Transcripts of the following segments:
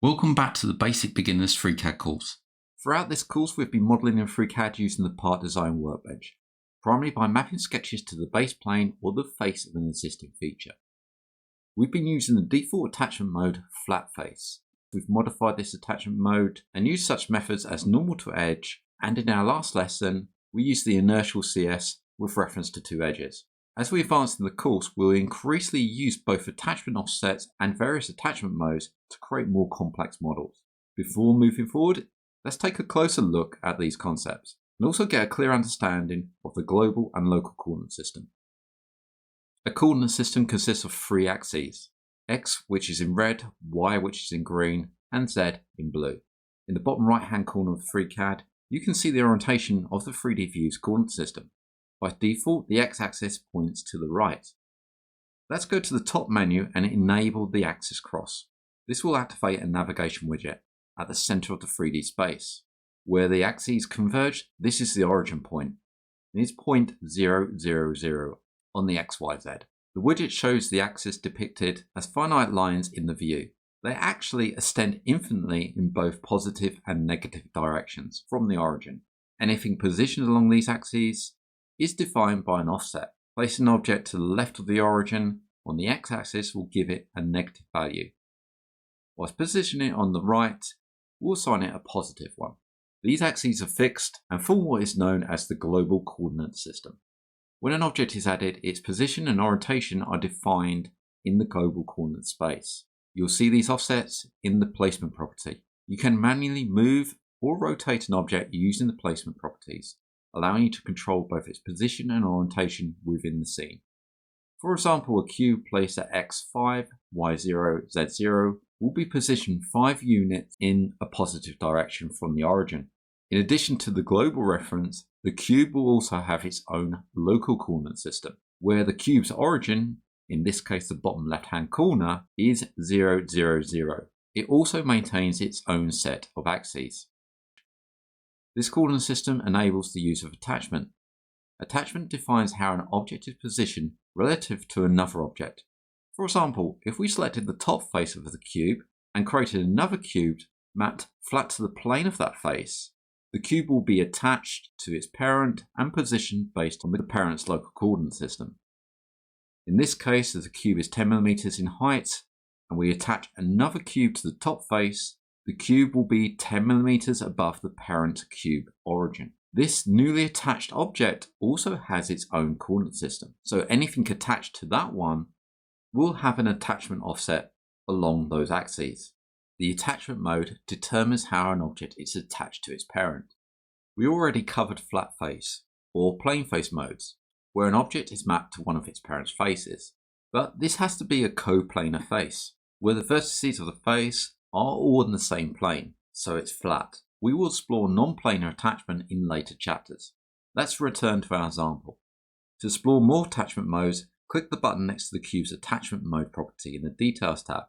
Welcome back to the Basic Beginners FreeCAD course. Throughout this course we've been modelling in FreeCAD using the part design workbench, primarily by mapping sketches to the base plane or the face of an existing feature. We've been using the default attachment mode flat face. We've modified this attachment mode and used such methods as normal to edge, and in our last lesson we used the inertial CS with reference to two edges. As we advance in the course, we'll increasingly use both attachment offsets and various attachment modes to create more complex models. Before moving forward, let's take a closer look at these concepts and also get a clear understanding of the global and local coordinate system. A coordinate system consists of three axes: X, which is in red, Y, which is in green, and Z in blue. In the bottom right hand corner of FreeCAD, you can see the orientation of the 3D view's coordinate system. By default, the x-axis points to the right. Let's go to the top menu and enable the axis cross. This will activate a navigation widget at the center of the 3D space. Where the axes converge, this is the origin point. It is point 0, 0, 0 on the XYZ. The widget shows the axis depicted as finite lines in the view. They actually extend infinitely in both positive and negative directions from the origin. Anything positioned along these axes is defined by an offset. Placing an object to the left of the origin on the x-axis will give it a negative value, whilst positioning it on the right will assign it a positive one. These axes are fixed and form what is known as the global coordinate system. When an object is added, its position and orientation are defined in the global coordinate space. You'll see these offsets in the placement property. You can manually move or rotate an object using the placement properties, allowing you to control both its position and orientation within the scene. For example, a cube placed at x5, y0, z0 will be positioned 5 units in a positive direction from the origin. In addition to the global reference, the cube will also have its own local coordinate system, where the cube's origin, in this case the bottom left-hand corner, is 0, 0, 0. It also maintains its own set of axes. This coordinate system enables the use of attachment. Attachment defines how an object is positioned relative to another object. For example, if we selected the top face of the cube and created another cube mapped flat to the plane of that face, the cube will be attached to its parent and positioned based on the parent's local coordinate system. In this case, as the cube is 10 mm in height and we attach another cube to the top face, the cube will be 10 mm above the parent cube origin. This newly attached object also has its own coordinate system, so anything attached to that one will have an attachment offset along those axes. The attachment mode determines how an object is attached to its parent. We already covered flat face or plane face modes, where an object is mapped to one of its parent's faces, but this has to be a coplanar face, where the vertices of the face are all in the same plane, so it's flat. We will explore non-planar attachment in later chapters. Let's return to our example. To explore more attachment modes, click the button next to the cube's attachment mode property in the Details tab.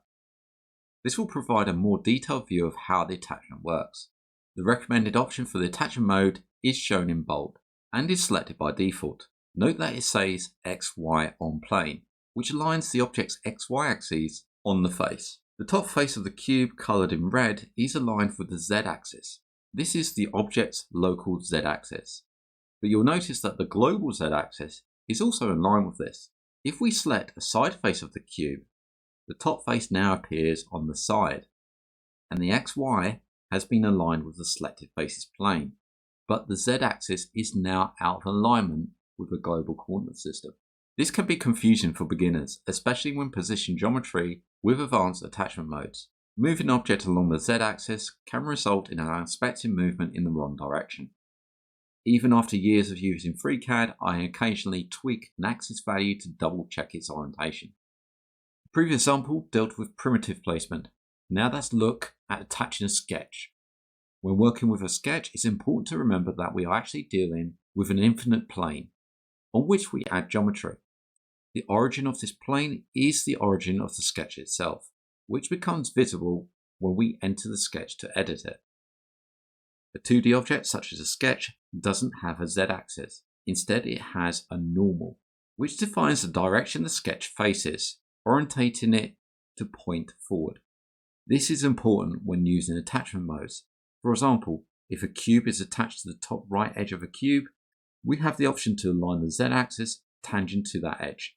This will provide a more detailed view of how the attachment works. The recommended option for the attachment mode is shown in bold and is selected by default. Note that it says XY on plane, which aligns the object's XY axes on the face. The top face of the cube, coloured in red, is aligned with the z-axis. This is the object's local z-axis. But you'll notice that the global z-axis is also in line with this. If we select a side face of the cube, the top face now appears on the side, and the xy has been aligned with the selected face's plane. But the z-axis is now out of alignment with the global coordinate system. This can be confusing for beginners, especially when positioning geometry with advanced attachment modes. Moving an object along the z-axis can result in an unexpected movement in the wrong direction. Even after years of using FreeCAD, I occasionally tweak an axis value to double check its orientation. The previous example dealt with primitive placement. Now let's look at attaching a sketch. When working with a sketch, it's important to remember that we are actually dealing with an infinite plane on which we add geometry. The origin of this plane is the origin of the sketch itself, which becomes visible when we enter the sketch to edit it. A 2D object such as a sketch doesn't have a z-axis. Instead, it has a normal, which defines the direction the sketch faces, orientating it to point forward. This is important when using attachment modes. For example, if a cube is attached to the top right edge of a cube, we have the option to align the z-axis tangent to that edge.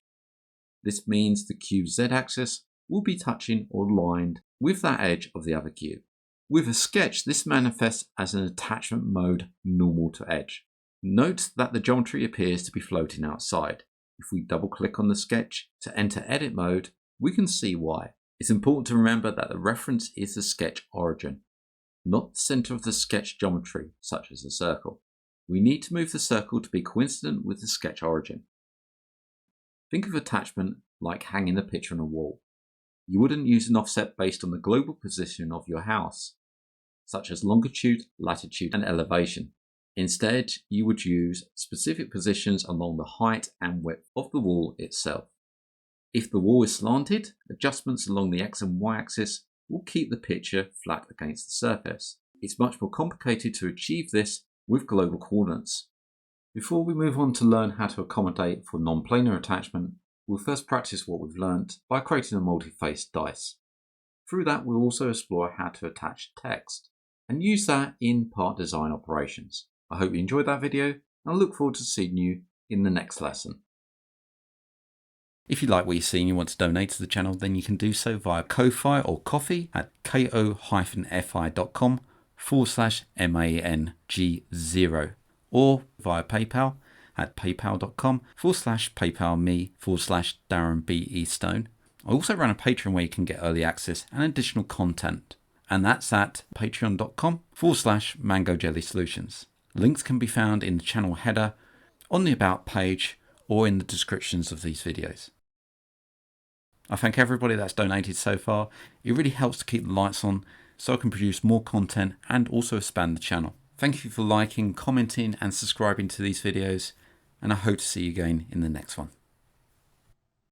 This means the cube's z-axis will be touching or aligned with that edge of the other cube. With a sketch, this manifests as an attachment mode normal to edge. Note that the geometry appears to be floating outside. If we double click on the sketch to enter edit mode, we can see why. It's important to remember that the reference is the sketch origin, not the center of the sketch geometry, such as a circle. We need to move the circle to be coincident with the sketch origin. Think of attachment like hanging a picture on a wall. You wouldn't use an offset based on the global position of your house, such as longitude, latitude, and elevation. Instead, you would use specific positions along the height and width of the wall itself. If the wall is slanted, adjustments along the X and Y axis will keep the picture flat against the surface. It's much more complicated to achieve this with global coordinates. Before we move on to learn how to accommodate for non-planar attachment, we'll first practice what we've learnt by creating a multi-face dice. Through that, we'll also explore how to attach text and use that in part design operations. I hope you enjoyed that video, and I look forward to seeing you in the next lesson. If you like what you're seeing and you want to donate to the channel, then you can do so via Ko-Fi or Ko-Fi at ko-fi.com/MANG0 or via PayPal at paypal.com/paypalme/DarrenBEstone. I also run a Patreon where you can get early access and additional content, and that's at patreon.com/MangoJellySolutions. Links can be found in the channel header, on the About page, or in the descriptions of these videos. I thank everybody that's donated so far. It really helps to keep the lights on so I can produce more content and also expand the channel. Thank you for liking, commenting and subscribing to these videos, and I hope to see you again in the next one.